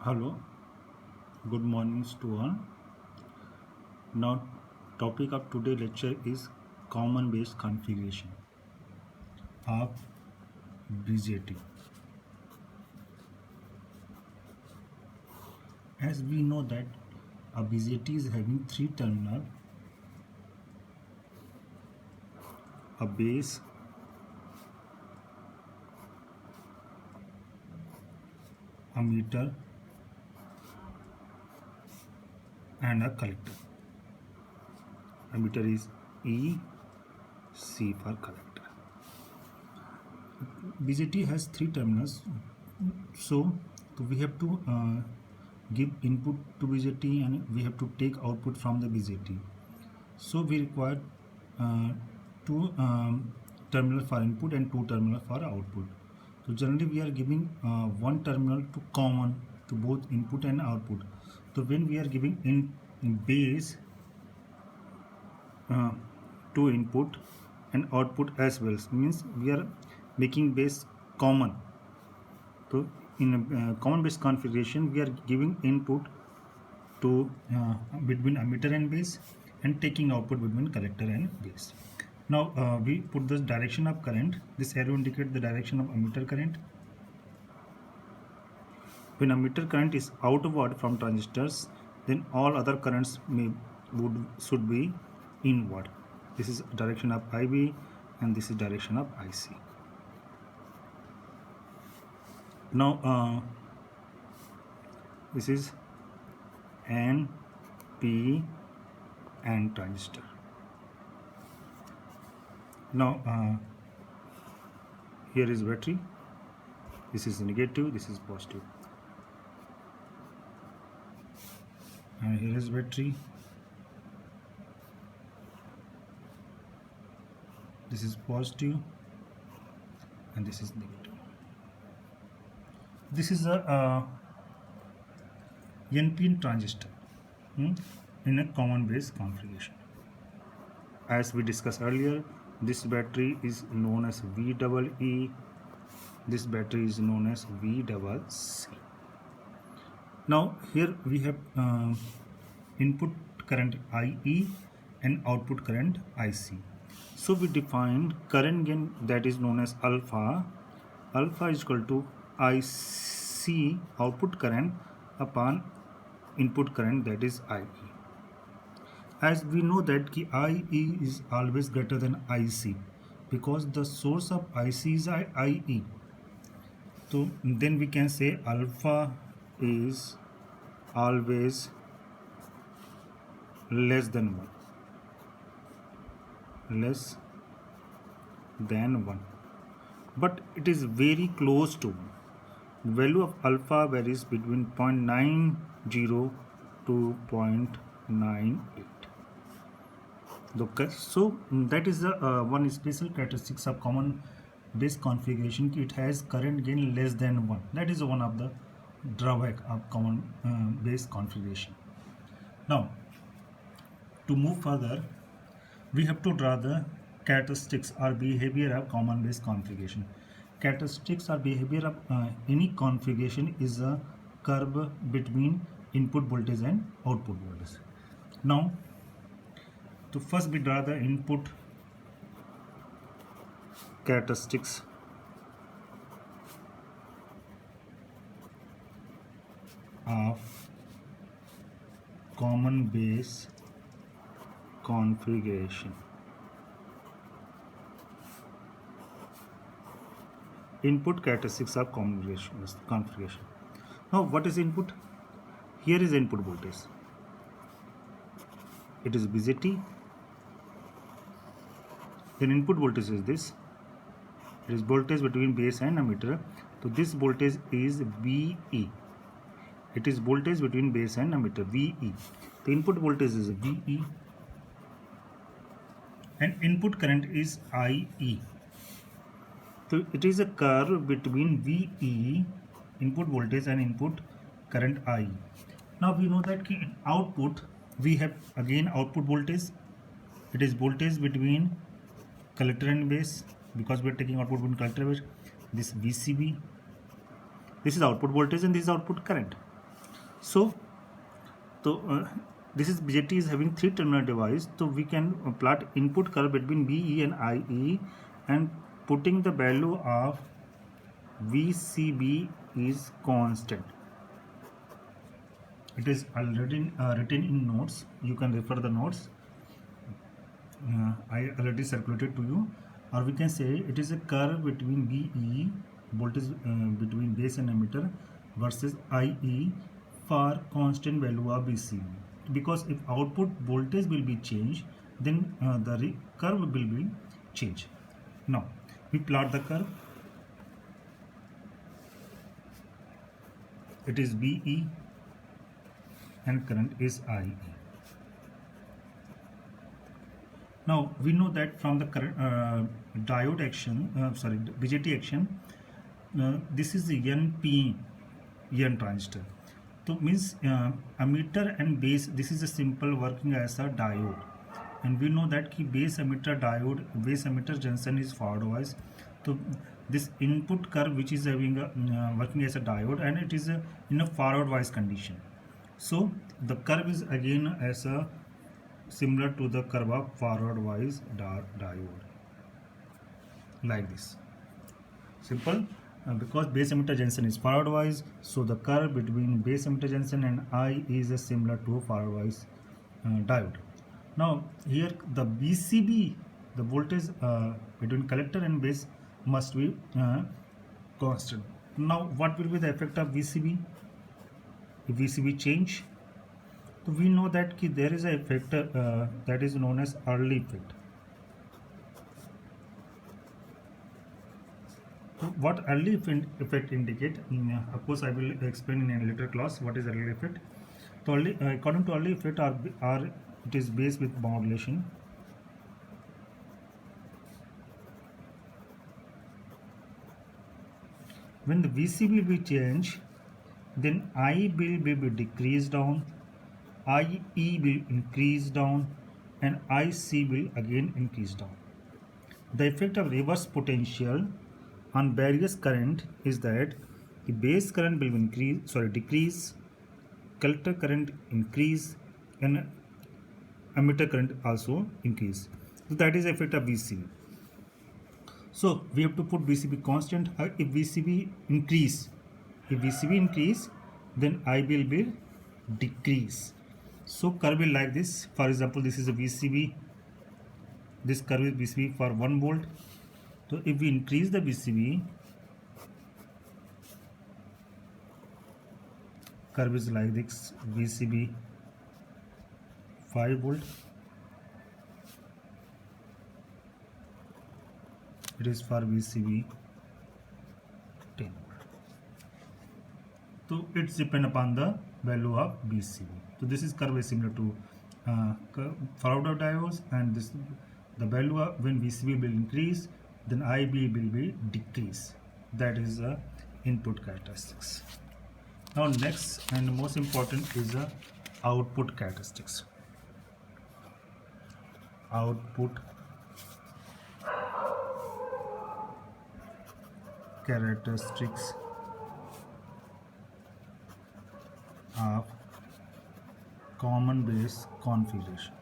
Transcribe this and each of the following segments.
Hello, good mornings to all. Now, topic of today lecture is common base configuration of BJT. As we know that a BJT is having three terminal, a base, a meter, and a collector. Emitter is E, C for collector. BJT has three terminals, so we have to give input to BJT and we have to take output from the BJT. So we require two terminal for input and two terminal for output. So generally we are giving one terminal to common to both input and output. So when we are giving in base to input and output as well, means we are making base common. So in a common base configuration we are giving input to between emitter and base and taking output between collector and base. Now we put the direction of current. This arrow indicates the direction of emitter current. When emitter current is outward from transistors, then all other currents should be inward. This is direction of IB and this is direction of IC. Now this is N, P, and transistor. Now here is battery. This is negative, this is positive. And here is battery. This is positive and this is negative. This is a NPN transistor in a common base configuration. As we discussed earlier, this battery is known as VEE. This battery is known as VCC. Now here we have input current IE and output current IC. So we defined current gain, that is known as alpha. Alpha is equal to IC output current upon input current, that is IE. As we know that IE is always greater than IC because the source of IC is IE. So then we can say alpha is always less than 1, but it is very close to 1. The value of alpha varies between 0.90 to 0.98. Okay, so that is the one special characteristics of common base configuration. It has current gain less than 1. That is one of the drawback of common base configuration. Now to move further, we have to draw the characteristics or behavior of common base configuration. Characteristics or behavior of any configuration is a curve between input voltage and output voltage. Now to first we draw the input characteristics of common base configuration. Input characteristics of configuration. Now what is input? Here is input voltage. It is BJT. Then input voltage is this. It is voltage between base and emitter. So this voltage is VE. It is voltage between base and emitter, VE. The input voltage is VE and input current is IE. So it is a curve between VE, input voltage, and input current IE. Now we know that in output we have again output voltage. It is voltage between collector and base because we are taking output between collector and base. This VCB. This is output voltage and this is output current. So this is BJT is having three terminal device, so we can plot input curve between BE and IE, and putting the value of VCB is constant. It is already written in notes. You can refer the notes. I already circulated to you. Or we can say it is a curve between BE, voltage between base and emitter, versus IE for constant value of VCB. Because if output voltage will be changed, then the curve will be changed. Now we plot the curve. It is BE and current is IE. Now we know that from the current diode action, BJT action, this is the NPN transistor. So means emitter and base. This is a simple working as a diode, and we know that ki base emitter diode, base emitter junction is forward wise. So this input curve which is having a working as a diode, and it is in a forward wise condition. So the curve is again as a similar to the curve of forward wise diode, like this. Simple. Because base emitter junction is forward wise, so the curve between base emitter junction and I is similar to forward wise diode. Now here the VCB, the voltage between collector and base, must be constant. Now what will be the effect of VCB? If VCB change, so we know that there is a effect that is known as early effect. What early effect indicate? Of course, I will explain in a later class what is early effect. So according to early effect, it is based with modulation. When the VCB will change, then I will be decreased down, IE will increase down, and IC will again increase down. The effect of reverse potential on various current is that the base current will decrease, collector current increase, and emitter current also increase. So that is the effect of VCB. So we have to put VCB constant. If VCB increase, then I will be decrease. So curve will like this. For example, this is a VCB. This curve is VCB for 1 volt. So if we increase the VCB, curve is like this. VCB 5 volt. It is for VCB 10 volt. So it's depend upon the value of VCB. So this is curve is similar to forward diodes, and this the value of when VCB will increase, then IB will be decrease. That is the input characteristics. Now next and most important is the output characteristics. Output characteristics of common base configuration.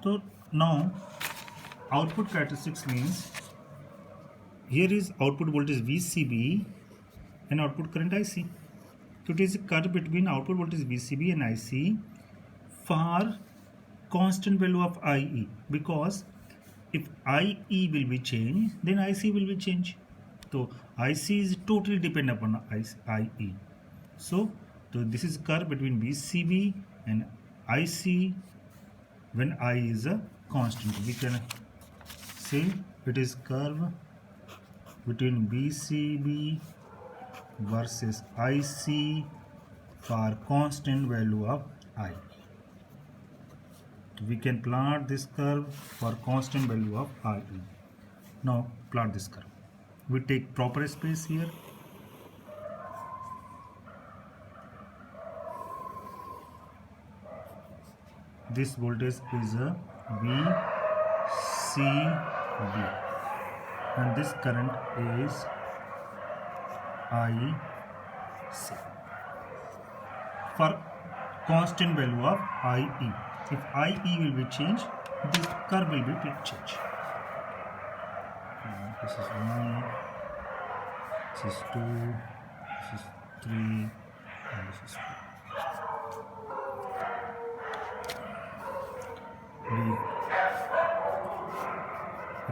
So now output characteristics means here is output voltage VCB and output current IC. So it is a curve between output voltage VCB and IC for constant value of IE, because if IE will be changed, then IC will be changed. So IC is totally dependent upon IE. So this is curve between VCB and IC when I is a constant. We can say it is curve between VCB versus IC for constant value of I. We can plot this curve for constant value of IE. Now plot this curve. We take proper space here. This voltage is a VCB. and this current is IC for constant value of IE. If IE will be changed, this curve will be changed. This is 1, this is 2, this is 3, and this is 4. We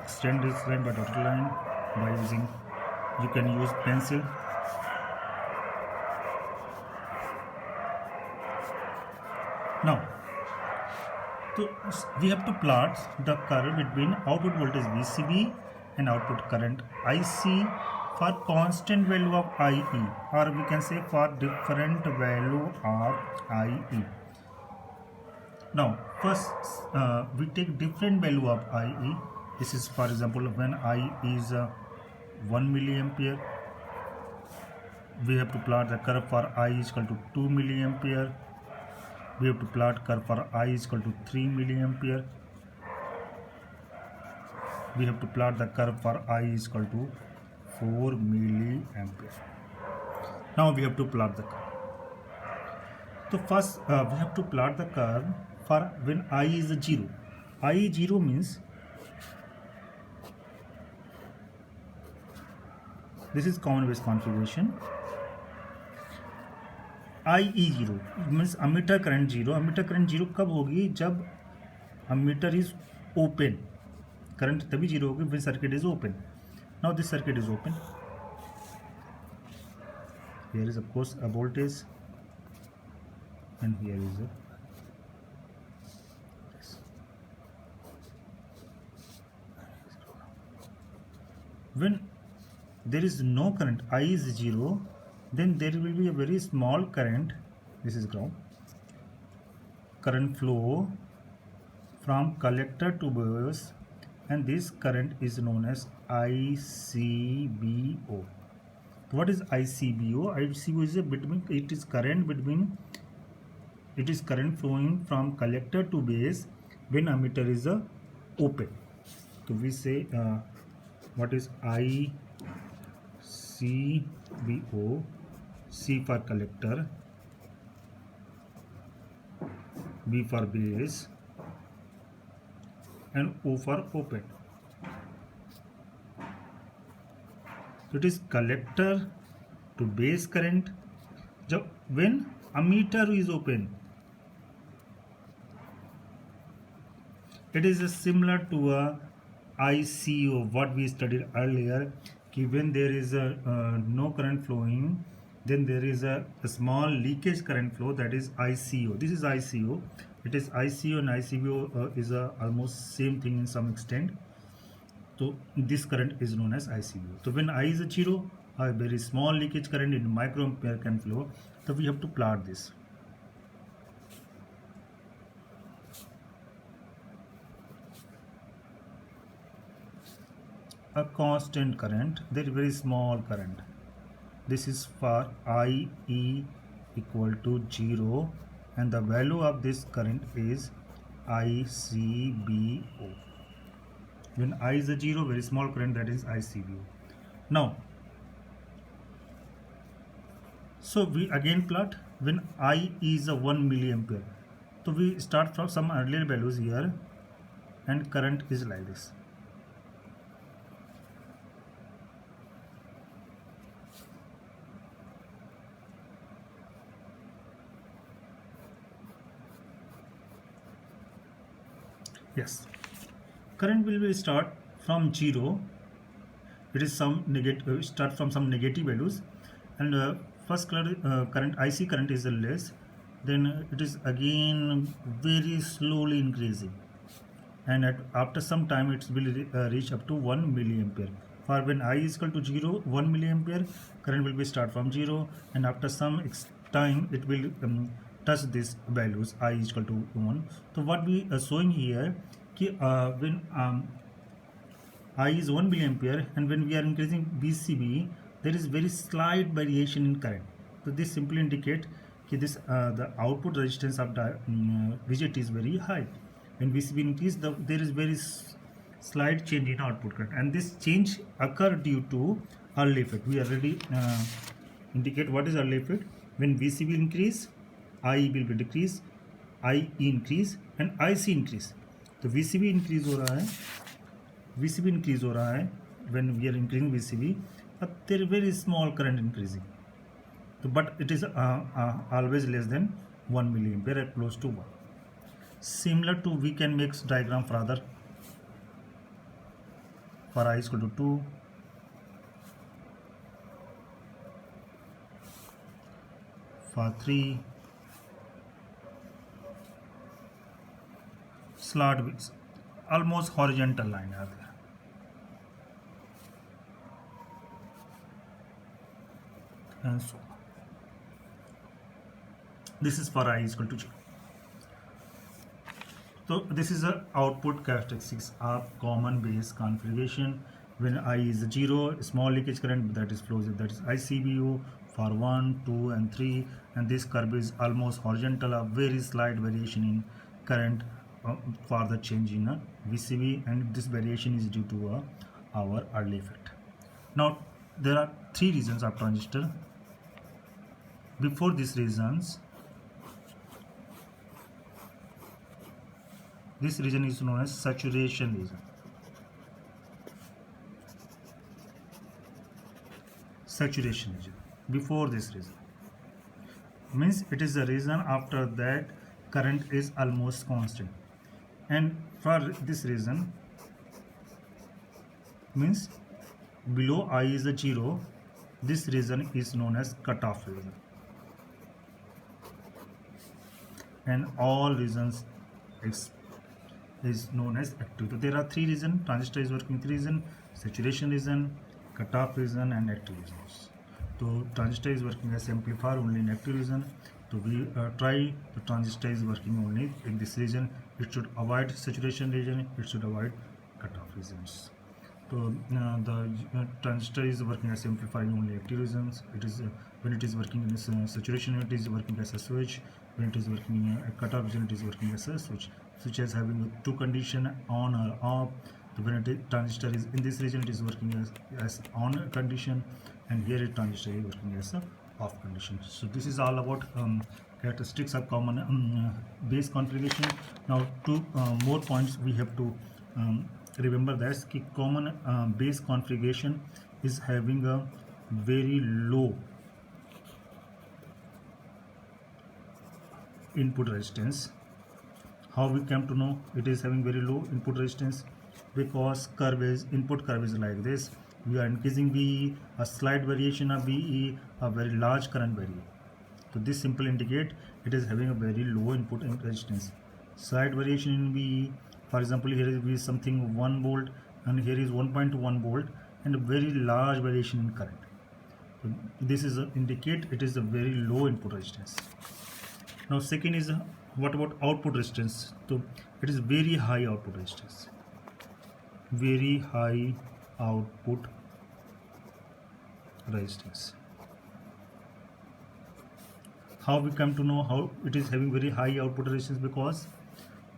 extend this line by dotted line by using, you can use pencil. Now, so we have to plot the curve between output voltage VCB and output current IC for constant value of IE, or we can say for different value of IE. Now, first we take different value of IE. This is, for example, when I is 1 milliampere, we have to plot the curve for I is equal to 2 milliampere. We have to plot curve for I is equal to 3 milliampere. We have to plot the curve for I is equal to 4 milliampere. Now we have to plot the curve. So first we have to plot the curve for when I is 0. I is 0 means this is common base configuration. IE 0 means ammeter current 0. ammeter current 0 कब होगी? जब ammeter is open. Current तभी 0 होगी when circuit is open. Now this circuit is open. Here is of course a voltage, and here is a when there is no current, I is 0, then there will be a very small current, this is ground, current flow from collector to base, and this current is known as ICBO. What is ICBO? ICBO is a between, it is current flowing from collector to base when ammeter is open. So we say what is ICBO? C for collector, B for base, and O for open. So it is collector to base current when ammeter is open. It is similar to a ICO, what we studied earlier. When there is no current flowing, then there is a small leakage current flow, that is ICO. This is ICO. It is ICO and ICBO is almost same thing in some extent. So this current is known as ICBO. So when I is 0, a very small leakage current in microampere can flow. So we have to plot this. A constant current, very small current. This is for IE equal to 0, and the value of this current is ICBO. When I is 0, very small current, that is ICBO. Now, so we again plot when I is 1 milliampere. So we start from some earlier values here, and current is like this. Yes, current will be start from 0. It is some negative, start from some negative values, and first current IC current is less, then it is again very slowly increasing, and after some time it will reach up to 1 milliampere. For when I is equal to 0, 1 milliampere, current will be start from 0, and after some time it will touch these values, I is equal to 1. So what we are showing here, when I is 1 milliampere, and when we are increasing VCB, there is very slight variation in current. So this simply indicate this the output resistance of the VGT is very high. When VCB increase, there is very slight change in output current, and this change occur due to early effect. We already indicate what is early effect. When VCB increase, IE will be decrease, IE increase and IC increase. तो VCB increase हो रहा है, VCB increase हो रहा है when we are increasing VCB, but there is very small current increasing. So, but it is always less than 1 milliampere at close to 1. Similar to, we can make diagram for other, for I is equal to 2, for 3, slot with almost horizontal line are there. And so this is for I is equal to 0. So this is a output characteristics of common base configuration. When I is 0, small leakage current that is flows, that is ICBU for 1, 2 and 3, and this curve is almost horizontal, a very slight variation in current for the change in a VCB, and this variation is due to our early effect. Now there are 3 regions of transistor. Before these regions, this region is known as saturation region. Saturation region. Before this region means it is the region after that current is almost constant, and for this region means below I is a 0, this region is known as cutoff region, and all regions is known as active. So there are 3 regions. Transistor is working 3 regions: saturation region, cutoff region and active regions. So transistor is working as amplifier only in active region. So we try the transistor is working only in this region. It should avoid saturation region, it should avoid cutoff regions. So the transistor is working as amplifying only active regions. It is when it is working in this saturation, it is working as a switch. When it is working in a cutoff region, it is working as a switch. Switch is having 2 condition, on or off. So when transistor is in this region, it is working as on condition, and here it transistor is working as a off condition. So this is all about characteristics of common base configuration. Now 2 more points we have to remember, that common base configuration is having a very low input resistance. How we came to know it is having very low input resistance? Because input curve is like this. We are increasing VE, a slight variation of VE, a very large current variation. So this simply indicate it is having a very low input resistance. Slight variation in VE, for example, here is something 1 volt and here is 1.1 volt, and a very large variation in current. So this is indicate it is a very low input resistance. Now second is what about output resistance? So it is very high output resistance. Very high output resistance. How we come to know how it is having very high output resistance? Because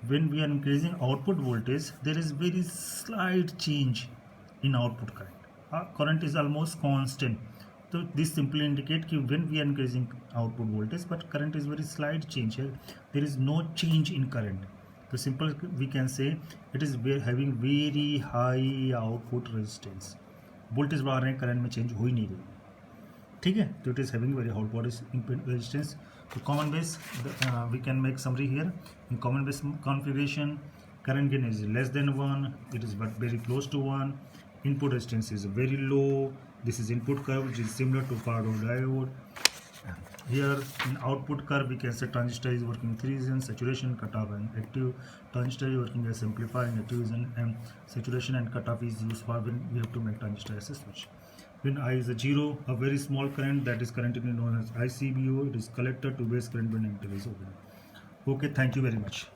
when we are increasing output voltage, there is very slight change in output current. Current is almost constant. So this simply indicate that when we are increasing output voltage, but current is very slight change here. There is no change in current. So simple we can say it is having very high output resistance. Voltage बढ़ा रहे हैं, current में change हो ही नहीं रही, ठीक है. तो it is having very high output resistance. तो common base we can make summary here. In common base configuration, current gain is less than 1, it is but very close to 1, input resistance is very low. This is input curve which is similar to Faraday diode. Here in output curve we can say transistor is working 3 regions: saturation, cutoff and active. Transistor is working as amplifier in active region, and saturation and cutoff is used for when we have to make transistor as a switch. When I is a 0, a very small current, that is currently known as ICBO. It is collector to base current when emitter is open. Okay, thank you very much.